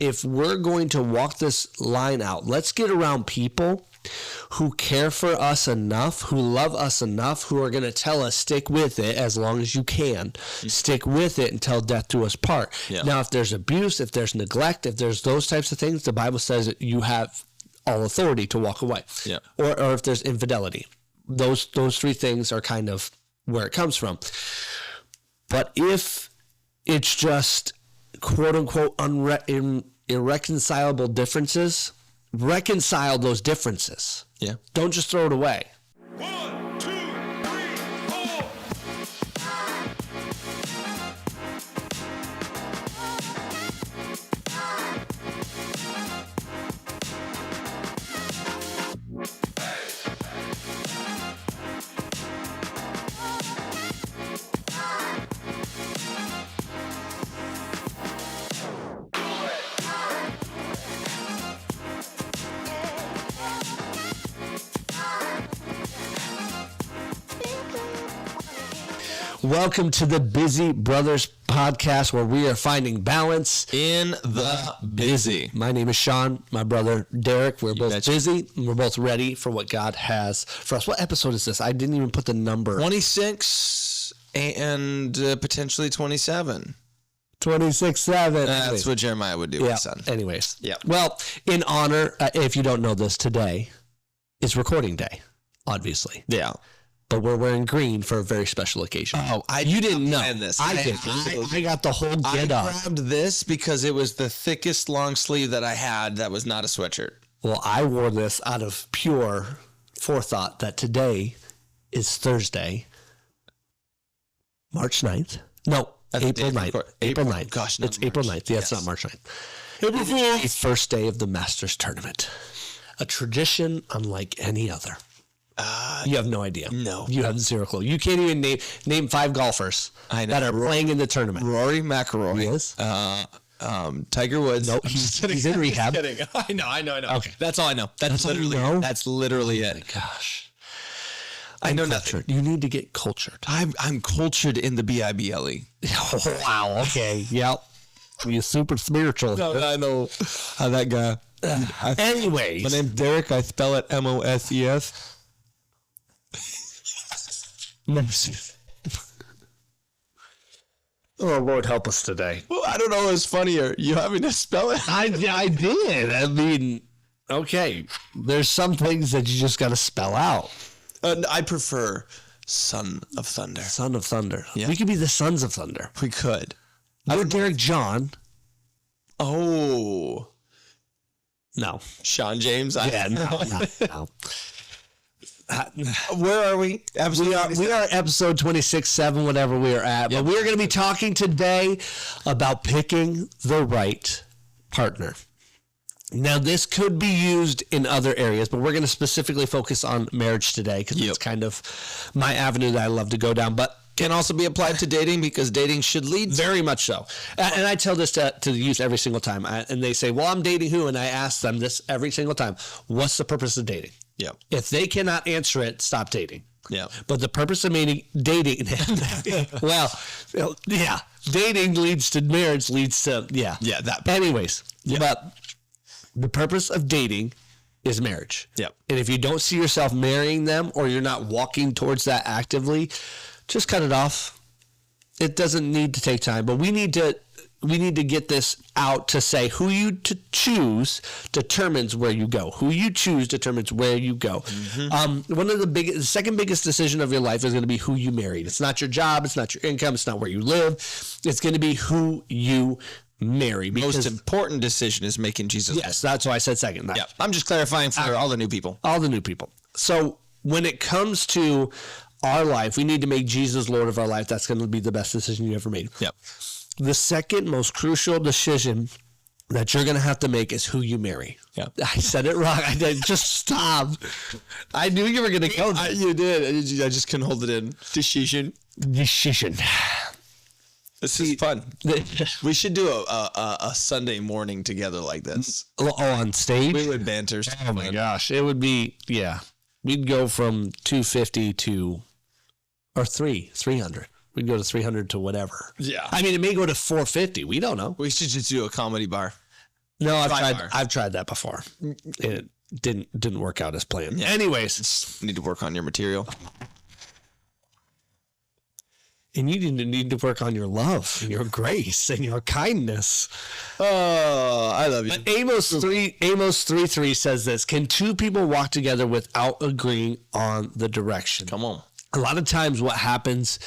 if we're going to walk this line out, let's get around people who care for us enough, who love us enough, who are going to tell us, stick with it as long as you can. Stick with it until death do us part. Yeah. Now, if there's abuse, if there's neglect, if there's those types of things, the Bible says that you have all authority to walk away. Yeah. Or if there's infidelity. Those three things are kind of where it comes from. But if it's just quote unquote irreconcilable differences, reconcile those differences. Yeah. Don't just throw it away. 1, 2, 3, 4. Welcome to the Busy Brothers podcast, where we are finding balance in the busy. My name is Sean, my brother Derek. We're both busy, and we're both ready for what God has for us. What episode is this? I didn't even put the number. 26 and potentially 27. 26-7. That's what Jeremiah would do, yeah. My son. Anyways. Yeah. Well, in honor, if you don't know this, today is recording day, obviously. Yeah. But we're wearing green for a very special occasion. Oh, you didn't know. This. I did. I got the whole get up. I grabbed this because it was the thickest long sleeve that I had that was not a sweatshirt. Well, I wore this out of pure forethought that today is Thursday, March 9th. No, April 9th. April 9th. Gosh, it's April 9th. Yeah, it's not March 9th. April Fool's. The first day of the Masters tournament. A tradition unlike any other. You have no idea. No. You have zero clue. You can't even name 5 golfers that are playing in the tournament. Rory McIlroy. Yes. Tiger Woods. No, he's in rehab. I'm kidding. I know. Okay. That's all I know. That's literally all you know? That's literally it. Oh my gosh. I know cultured. nothing. You need to get cultured. I'm cultured in the BIBLE. Wow. Okay. Yep. You're super spiritual. No, I know how that guy. Anyways. My name's Derek. I spell it MOSES. Oh, Lord, help us today. Well, I don't know what's funnier, you having to spell it. I did. I mean, okay. There's some things that you just got to spell out. I prefer Son of Thunder. Son of Thunder. Yeah. We could be the Sons of Thunder. We could. We're Derek John. Oh. No. Sean James? No. Where are we? We are episode 26-7, whatever we are at. Yep. But we are going to be talking today about picking the right partner. Now, this could be used in other areas, but we're going to specifically focus on marriage today because it's kind of my avenue that I love to go down. But can also be applied to dating because dating should lead. Very much so. And I tell this to the youth every single time. And they say, well, I'm dating who? And I ask them this every single time. What's the purpose of dating? Yeah. If they cannot answer it, stop dating. Yeah. But the purpose of dating, well, yeah, dating leads to marriage, leads to, yeah. Yeah, that. Anyways, but the purpose of dating is marriage. Yeah. And if you don't see yourself marrying them or you're not walking towards that actively, just cut it off. It doesn't need to take time, but we need to get this out to say who you choose determines where you go. Who you choose determines where you go. Mm-hmm. One of the second biggest decision of your life is going to be who you married. It's not your job. It's not your income. It's not where you live. It's going to be who you marry. Most important decision is making Jesus. Yes, that's why I said second. Yeah, I'm just clarifying for all the new people. All the new people. So when it comes to our life, we need to make Jesus Lord of our life. That's going to be the best decision you ever made. Yep. The second most crucial decision that you're going to have to make is who you marry. Yeah. I said it wrong. I did. Just stop. I knew you were going to go there. You did. I just couldn't hold it in. Decision. This is fun. We should do a Sunday morning together like this. Oh, on stage? We would banter. Oh my gosh. It would be, yeah. We'd go from 250 to, or 300. We'd go to 300 to whatever. Yeah. I mean, it may go to 450. We don't know. We should just do a comedy bar. No, By far. I've tried that before. It didn't work out as planned. Anyways, Need to work on your material. and you need to work on your love and your grace and your kindness. Oh, I love you. But Amos 3:3 says this: can two people walk together without agreeing on the direction? Come on. A lot of times what happens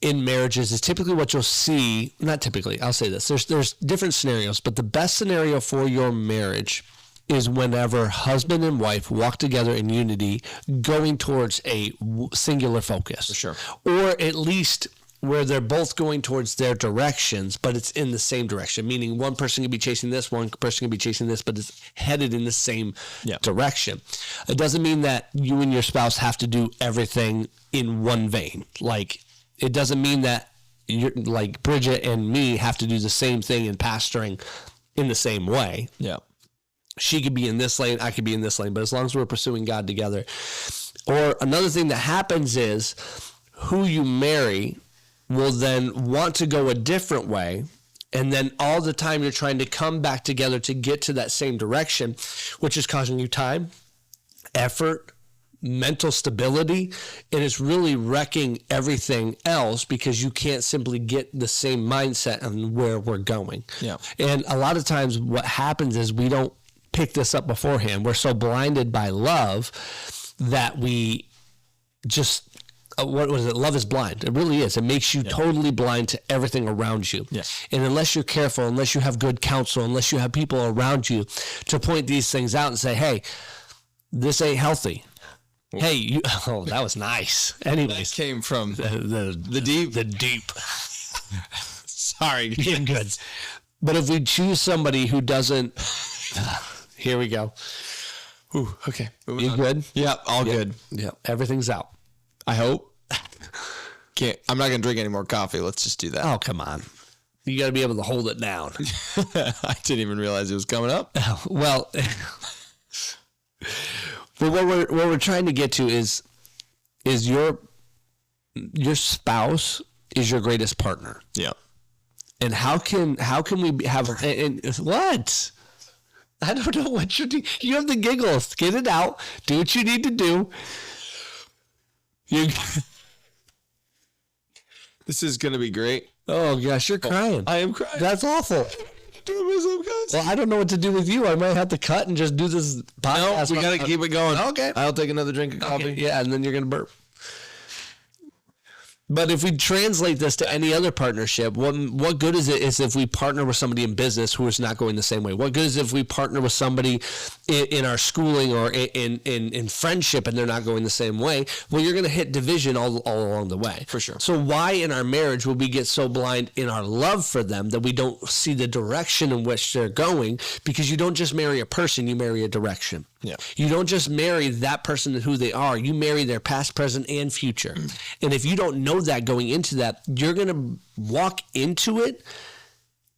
in marriages is typically what you'll see, not typically, I'll say this, there's different scenarios, but the best scenario for your marriage is whenever husband and wife walk together in unity, going towards a singular focus. For sure. Or at least where they're both going towards their directions, but it's in the same direction, meaning one person can be chasing this, one person can be chasing this, but it's headed in the same direction. It doesn't mean that you and your spouse have to do everything in one vein. Like, it doesn't mean that you're like Bridget and me have to do the same thing in pastoring in the same way. Yeah. She could be in this lane, I could be in this lane, but as long as we're pursuing God together. Or another thing that happens is who you marry will then want to go a different way. And then all the time you're trying to come back together to get to that same direction, which is causing you time, effort, mental stability, and it's really wrecking everything else because you can't simply get the same mindset on where we're going. Yeah. And a lot of times what happens is we don't pick this up beforehand. We're so blinded by love that we just, what was it? Love is blind. It really is. It makes you totally blind to everything around you. Yeah. And unless you're careful, unless you have good counsel, unless you have people around you to point these things out and say, hey, this ain't healthy. Hey, you, oh, that was nice. Anyways, Came from the deep. The deep. Sorry. Getting good. But if we choose somebody who doesn't, here we go. Ooh, okay. Moving You on. good? Yeah, all good. Yeah, everything's out. I hope. I'm not gonna drink any more coffee. Let's just do that. Oh, come on. You got to be able to hold it down. I didn't even realize it was coming up. Well, but what we're trying to get to is your spouse is your greatest partner. Yeah. And how can we have and what? I don't know what you're doing. You have the giggles. Get it out. Do what you need to do. This is gonna be great. Oh gosh, you're crying. I am crying. That's awful. Well, I don't know what to do with you. I might have to cut and just do this podcast. No, we gotta keep it going. Okay. I'll take another drink of coffee. Okay, yeah, and then you're gonna burp. But if we translate this to any other partnership, what good is it is if we partner with somebody in business who is not going the same way? What good is it if we partner with somebody in our schooling or in friendship and they're not going the same way? Well, you're going to hit division all along the way. For sure. So why in our marriage would we get so blind in our love for them that we don't see the direction in which they're going? Because you don't just marry a person, you marry a direction. Yeah. You don't just marry that person and who they are. You marry their past, present, and future. And if you don't know that going into that, you're going to walk into it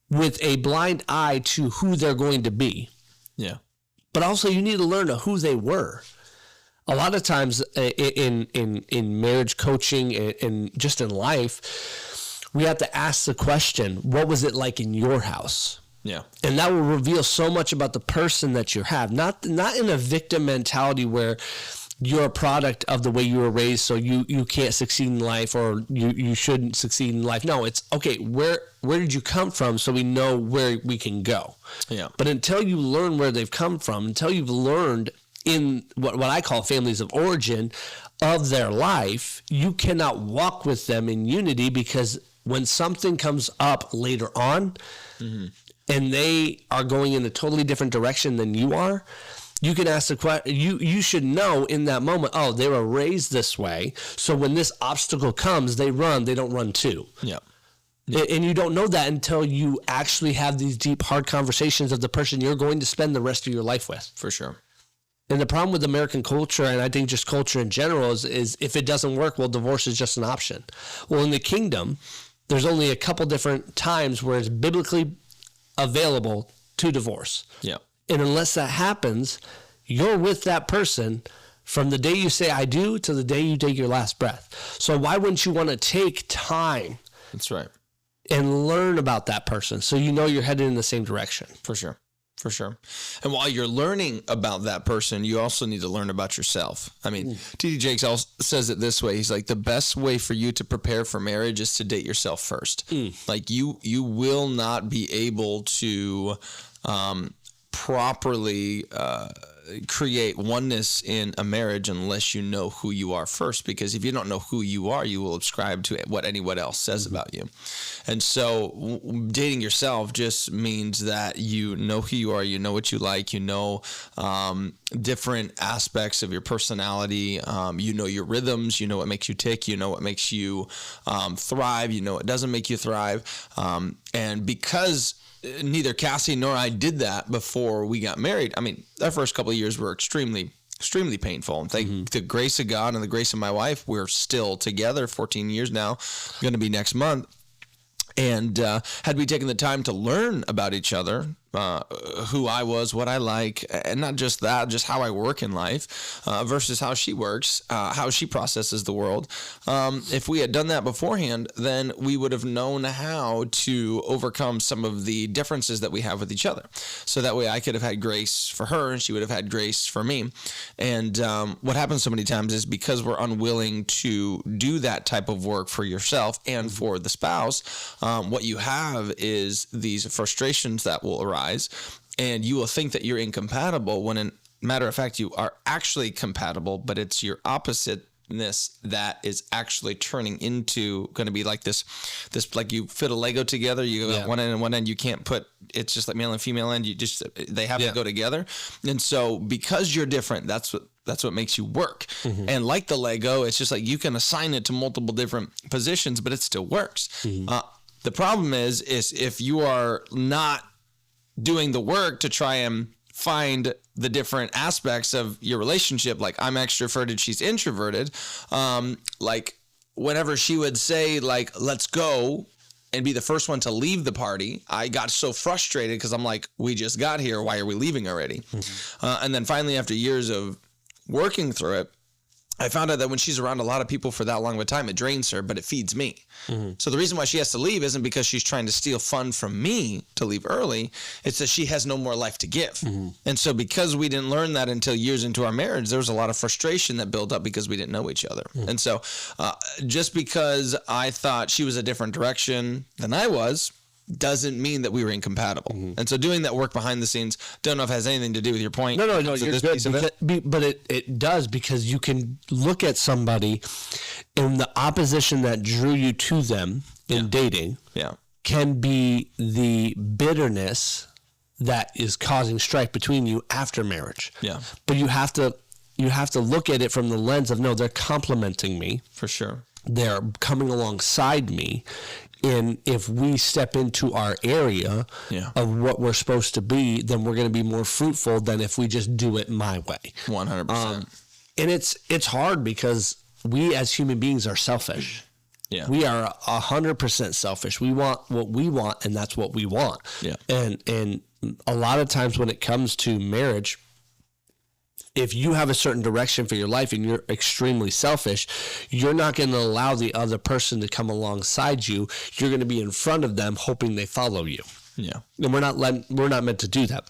with a blind eye to who they're going to be. Yeah. But also you need to learn who they were. A lot of times in marriage coaching and just in life, we have to ask the question, what was it like in your house? Yeah. And that will reveal so much about the person that you have. Not in a victim mentality where you're a product of the way you were raised, so you can't succeed in life or you shouldn't succeed in life. No, it's okay, where did you come from so we know where we can go? Yeah. But until you learn where they've come from, until you've learned in what I call families of origin of their life, you cannot walk with them in unity, because when something comes up later on, and they are going in a totally different direction than you are, you can ask the question, you should know in that moment, oh, they were raised this way, so when this obstacle comes, they don't run too. Yeah. And you don't know that until you actually have these deep, hard conversations of the person you're going to spend the rest of your life with. For sure. And the problem with American culture, and I think just culture in general, is if it doesn't work, well, divorce is just an option. Well, in the kingdom, there's only a couple different times where it's biblically available to divorce. Yeah. And unless that happens, you're with that person from the day you say I do to the day you take your last breath. So why wouldn't you want to take time That's right. and learn about that person so you know you're headed in the same direction. For sure. For sure. And while you're learning about that person, you also need to learn about yourself. I mean, T.D. Jakes says it this way. He's like, the best way for you to prepare for marriage is to date yourself first. Like you will not be able to properly create oneness in a marriage unless you know who you are first, because if you don't know who you are, you will ascribe to what anyone else says about you. And so dating yourself just means that you know who you are, you know what you like, you know different aspects of your personality, you know your rhythms, you know what makes you tick, you know what makes you thrive, you know what doesn't make you thrive. And because neither Cassie nor I did that before we got married. I mean, our first couple of years were extremely painful. And thank the grace of God and the grace of my wife, we're still together 14 years now, going to be next month. And had we taken the time to learn about each other, who I was, what I like, and not just that, just how I work in life versus how she works, how she processes the world. If we had done that beforehand, then we would have known how to overcome some of the differences that we have with each other. So that way I could have had grace for her and she would have had grace for me. And what happens so many times is because we're unwilling to do that type of work for yourself and for the spouse, what you have is these frustrations that will arise. And you will think that you're incompatible when, in matter of fact, you are actually compatible, but it's your oppositeness that is actually turning into going to be like this like you fit a Lego together, you go one end and one end, you can't put, it's just like male and female end, they have to go together. And so because you're different, that's what makes you work. And like the Lego, it's just like you can assign it to multiple different positions, but it still works. The problem is if you are not doing the work to try and find the different aspects of your relationship, like I'm extroverted, she's introverted. Like whenever she would say like, let's go, and be the first one to leave the party, I got so frustrated because I'm like, we just got here. Why are we leaving already? And then finally, after years of working through it, I found out that when she's around a lot of people for that long of a time, it drains her, but it feeds me. So the reason why she has to leave isn't because she's trying to steal fun from me to leave early. It's that she has no more life to give. And so because we didn't learn that until years into our marriage, there was a lot of frustration that built up because we didn't know each other. And so just because I thought she was a different direction than I was, doesn't mean that we were incompatible. And so doing that work behind the scenes, don't know if it has anything to do with your point. No, you're good. But it does, because you can look at somebody and the opposition that drew you to them in dating can be the bitterness that is causing strife between you after marriage. But you have to look at it from the lens of, no, they're complimenting me. For sure. They're coming alongside me. And if we step into our area of what we're supposed to be, then we're going to be more fruitful than if we just do it my way. 100%. And it's hard because we as human beings are selfish. We are 100% selfish. We want what we want, and that's what we want. And a lot of times when it comes to marriage, if you have a certain direction for your life and you're extremely selfish, you're not going to allow the other person to come alongside you. You're going to be in front of them, hoping they follow you. And we're not meant to do that.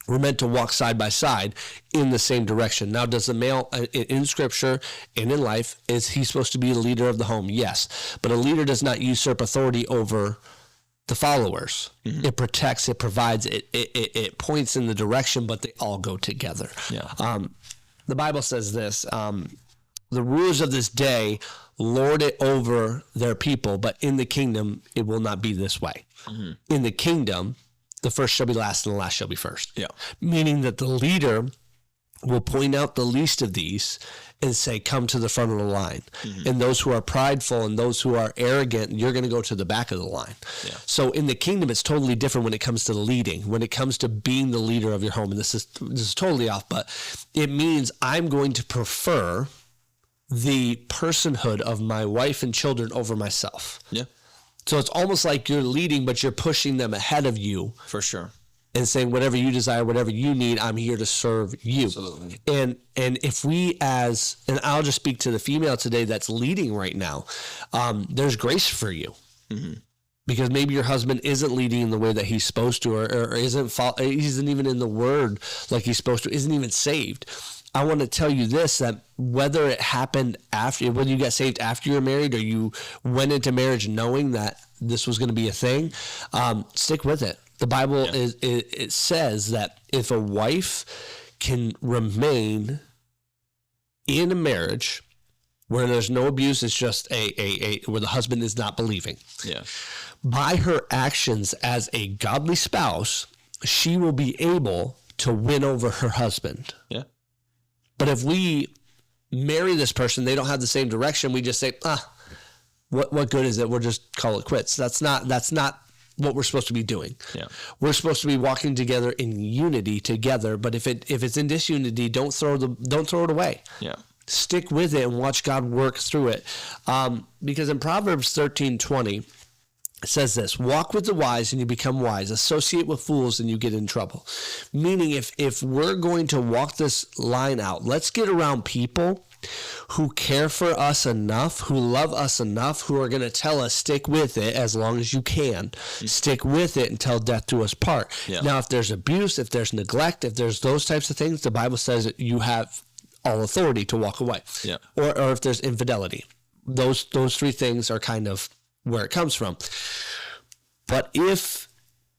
We're meant to walk side by side in the same direction. Now, does the male in Scripture and in life, is he supposed to be the leader of the home? Yes, but a leader does not usurp authority over the followers. It protects, it provides, it points in the direction, but they all go together. The Bible says this, the rulers of this day lord it over their people, but in the kingdom, it will not be this way. In the kingdom, the first shall be last and the last shall be first. Meaning that the leader will point out the least of these and say, come to the front of the line. And those who are prideful and those who are arrogant, you're going to go to the back of the line. So in the kingdom, it's totally different when it comes to leading, when it comes to being the leader of your home. And this is totally off, but it means I'm going to prefer the personhood of my wife and children over myself. So it's almost like you're leading, but you're pushing them ahead of you. For sure. And saying, whatever you desire, whatever you need, I'm here to serve you. Absolutely. And if we and I'll just speak to the female today that's leading right now, there's grace for you. because maybe your husband isn't leading in the way that he's supposed to, or isn't even in the word like he's supposed to, isn't even saved. I want to tell you this, that whether it happened after, whether you got saved after you were married or you went into marriage knowing that this was going to be a thing, stick with it. The Bible it says that if a wife can remain in a marriage where there's no abuse, it's just where the husband is not believing. Yeah. By her actions as a godly spouse, she will be able to win over her husband. Yeah. But if we marry this person, they don't have the same direction, we just say, what good is it? We'll just call it quits. That's not what we're supposed to be doing. Yeah. We're supposed to be walking together in unity together. But if it's in disunity, don't throw it away. Yeah. Stick with it and watch God work through it. Because in Proverbs 13:20, it says this: walk with the wise and you become wise. Associate with fools and you get in trouble. Meaning if we're going to walk this line out, let's get around people who care for us enough, who love us enough, who are going to tell us, stick with it as long as you can. Stick with it until death do us part. Yeah. Now, if there's abuse, if there's neglect, if there's those types of things, the Bible says that you have all authority to walk away. Yeah. Or if there's infidelity. Those three things are kind of where it comes from. But if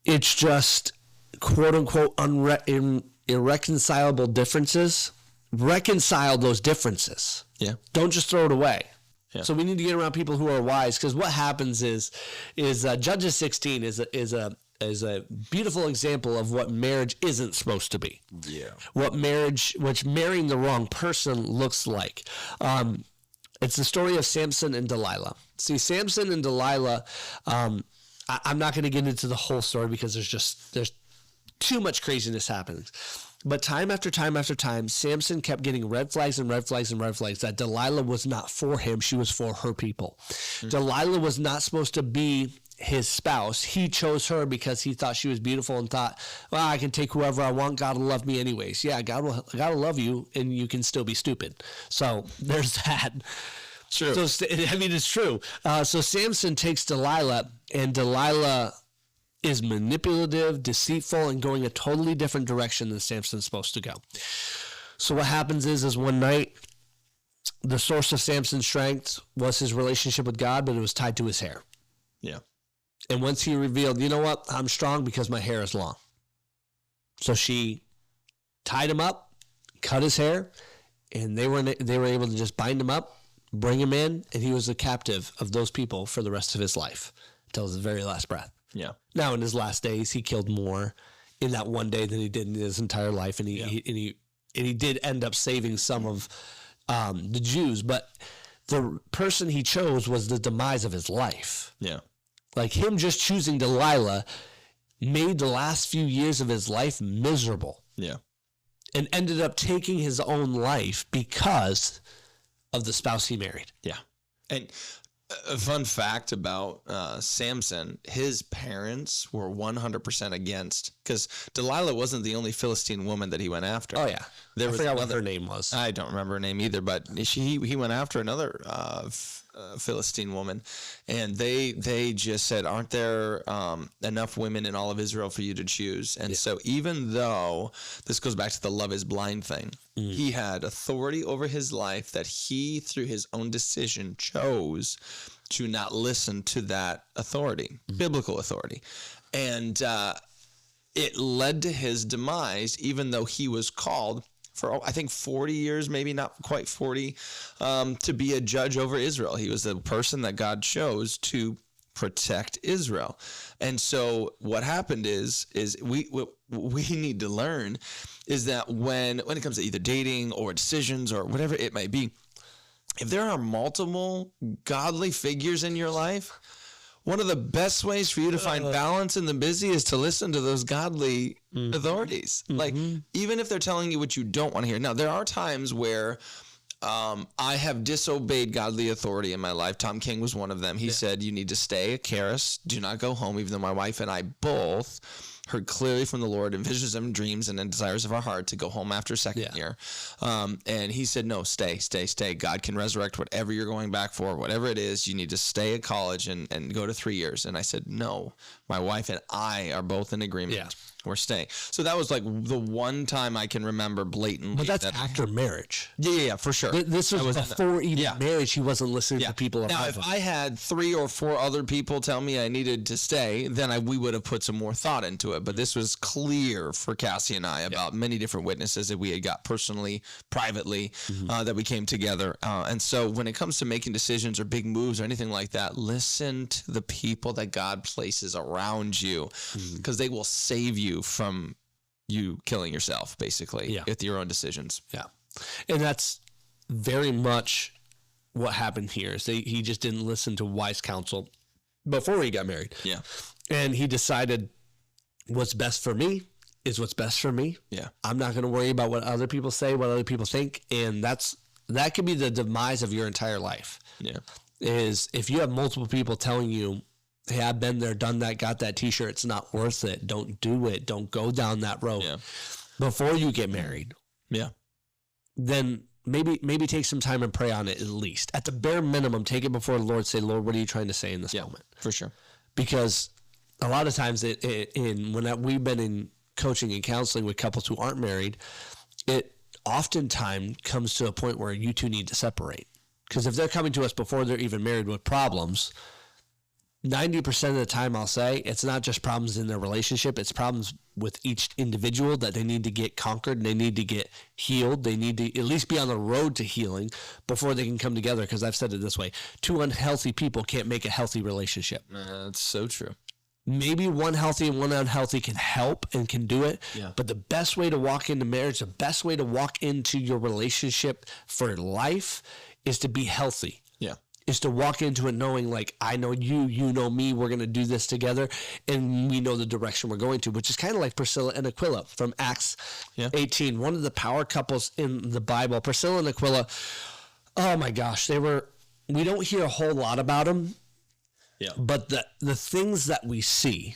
it's just quote unquote irreconcilable differences, reconcile those differences. Yeah. Don't just throw it away. Yeah. So we need to get around people who are wise, because what happens is Judges 16 is a beautiful example of what marriage isn't supposed to be. Yeah. Which marrying the wrong person looks like. It's the story of Samson and Delilah. See, Samson and Delilah, I'm not going to get into the whole story because there's too much craziness happening. But time after time after time, Samson kept getting red flags and red flags and red flags that Delilah was not for him. She was for her people. Mm-hmm. Delilah was not supposed to be his spouse. He chose her because he thought she was beautiful and thought, well, I can take whoever I want. God will love me anyways. Yeah, God will love you, and you can still be stupid. So there's that. True. So, I mean, it's true. So Samson takes Delilah, and Delilah is manipulative, deceitful, and going a totally different direction than Samson's supposed to go. So what happens is one night, the source of Samson's strength was his relationship with God, but it was tied to his hair. Yeah. And once he revealed, you know what, I'm strong because my hair is long. So she tied him up, cut his hair, and they were able to just bind him up, bring him in, and he was a captive of those people for the rest of his life until his very last breath. Yeah. Now, in his last days, he killed more in that one day than he did in his entire life, and he did end up saving some of the Jews. But the person he chose was the demise of his life. Yeah. Like him just choosing Delilah made the last few years of his life miserable. Yeah. And ended up taking his own life because of the spouse he married. Yeah. And a fun fact about Samson, his parents were 100% against, because Delilah wasn't the only Philistine woman that he went after. Oh, yeah. I forgot what her name was. I don't remember her name either, but he went after another Philistine woman, and they just said, aren't there enough women in all of Israel for you to choose? And so even though this goes back to the love is blind thing, he had authority over his life that he, through his own decision, chose to not listen to that authority, biblical authority. And it led to his demise, even though he was called for, I think, 40 years, maybe not quite 40, to be a judge over Israel. He was the person that God chose to protect Israel. And so what happened is we need to learn is that when it comes to either dating or decisions or whatever it might be, if there are multiple godly figures in your life, one of the best ways for you to find balance in the busy is to listen to those godly authorities. Like, even if they're telling you what you don't want to hear. Now, there are times where I have disobeyed godly authority in my life. Tom King was one of them. He said, you need to stay at Charis. Do not go home, even though my wife and I both heard clearly from the Lord in visions and dreams and in desires of our heart to go home after second year. And he said, no, stay. God can resurrect whatever you're going back for, whatever it is. You need to stay at college and go to 3 years. And I said, no, my wife and I are both in agreement. Yeah. We're staying. So that was like the one time I can remember blatantly. But that's after marriage. Yeah, for sure. This was before even marriage. He wasn't listening to people. Now, if I had 3 or 4 other people tell me I needed to stay, then we would have put some more thought into it. But this was clear for Cassie and I about many different witnesses that we had got personally, privately, that we came together. And so when it comes to making decisions or big moves or anything like that, listen to the people that God places around you, because they will save you from you killing yourself, basically, with your own decisions. Yeah. And that's very much what happened here. Is he just didn't listen to wise counsel before he got married. Yeah. And he decided what's best for me is what's best for me. Yeah. I'm not going to worry about what other people say, what other people think. And that could be the demise of your entire life. Yeah. Is if you have multiple people telling you, hey, I've been there, done that, got that t-shirt, it's not worth it. Don't do it. Don't go down that road. Yeah. Before you get married. Yeah. Then maybe take some time and pray on it at least. At the bare minimum, take it before the Lord. Say, Lord, what are you trying to say in this moment? For sure. Because a lot of times when we've been in coaching and counseling with couples who aren't married, it oftentimes comes to a point where you two need to separate. Because if they're coming to us before they're even married with problems, 90% of the time I'll say it's not just problems in their relationship, it's problems with each individual that they need to get conquered and they need to get healed. They need to at least be on the road to healing before they can come together. Because I've said it this way, 2 unhealthy people can't make a healthy relationship. That's so true. Maybe one healthy and one unhealthy can help and can do it. Yeah. But the best way to walk into marriage, the best way to walk into your relationship for life is to be healthy. Yeah. Is to walk into it knowing, like, I know you, you know me, we're going to do this together, and we know the direction we're going to, which is kind of like Priscilla and Aquila from Acts 18, one of the power couples in the Bible. Priscilla and Aquila, oh my gosh, we don't hear a whole lot about them, but the things that we see,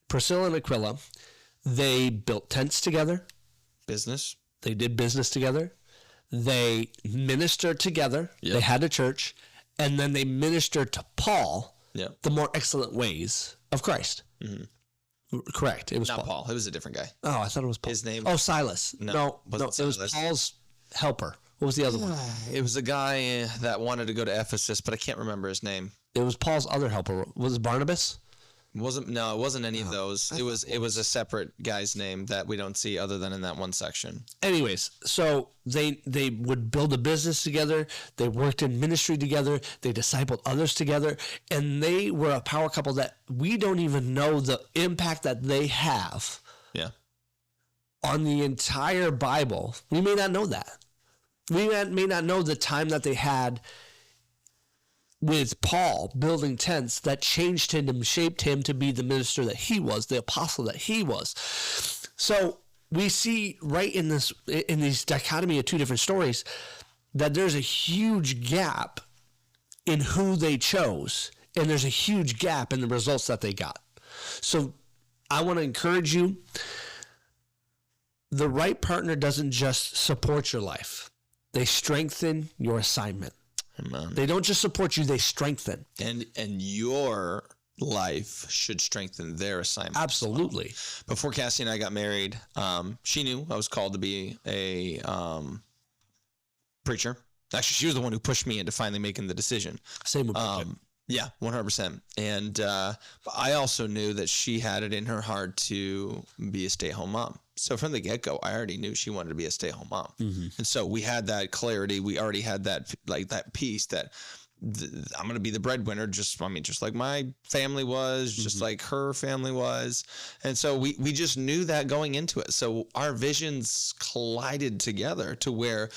Priscilla and Aquila, they built tents together. Business. They did business together. They ministered together. Yep. They had a church. And then they ministered to Paul the more excellent ways of Christ. Mm-hmm. Correct. It was not Paul. It was a different guy. Oh, I thought it was Paul. His name? Oh, Silas. No, it was Paul's helper. What was the other one? It was a guy that wanted to go to Ephesus, but I can't remember his name. It was Paul's other helper. Was it Barnabas? It wasn't any of those. It was a separate guy's name that we don't see other than in that one section. Anyways, so they would build a business together. They worked in ministry together. They discipled others together. And they were a power couple that we don't even know the impact that they have on the entire Bible. We may not know that. We may not know the time that they had with Paul building tents that changed him and shaped him to be the minister that he was, the apostle that he was. So we see right in this dichotomy of 2 different stories that there's a huge gap in who they chose, and there's a huge gap in the results that they got. So I want to encourage you, the right partner doesn't just support your life. They strengthen your assignment. Amen. They don't just support you, they strengthen. And your life should strengthen their assignment. Absolutely. Before Cassie and I got married, she knew I was called to be a preacher. Actually, she was the one who pushed me into finally making the decision. Same with me. Yeah, 100%. And I also knew that she had it in her heart to be a stay-at-home mom. So from the get-go, I already knew she wanted to be a stay-at-home mom. Mm-hmm. And so we had that clarity. We already had that peace that I'm going to be the breadwinner, just like my family was, just like her family was. And so we just knew that going into it. So our visions collided together to where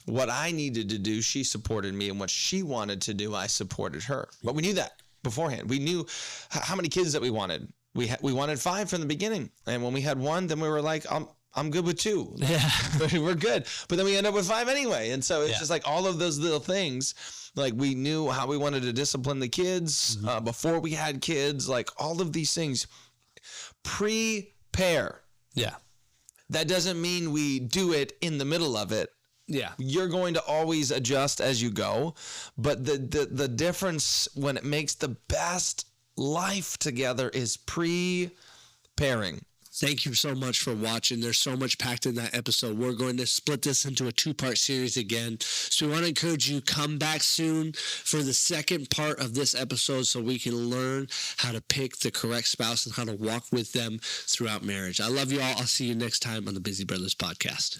what I needed to do, she supported me, and what she wanted to do, I supported her. But we knew that beforehand. We knew how many kids that we wanted. We wanted 5 from the beginning. And when we had 1, then we were like, I'm good with 2. Yeah. We're good. But then we end up with 5 anyway. And so it's just like all of those little things, like we knew how we wanted to discipline the kids before we had kids, like all of these things pair. Yeah. That doesn't mean we do it in the middle of it. Yeah. You're going to always adjust as you go, but the difference when it makes the best life together is pre-pairing. Thank you so much for watching. There's so much packed in that episode. We're going to split this into a 2-part series again. So we want to encourage you, come back soon for the second part of this episode so we can learn how to pick the correct spouse and how to walk with them throughout marriage. I love you all. I'll see you next time on the Busy Brothers Podcast.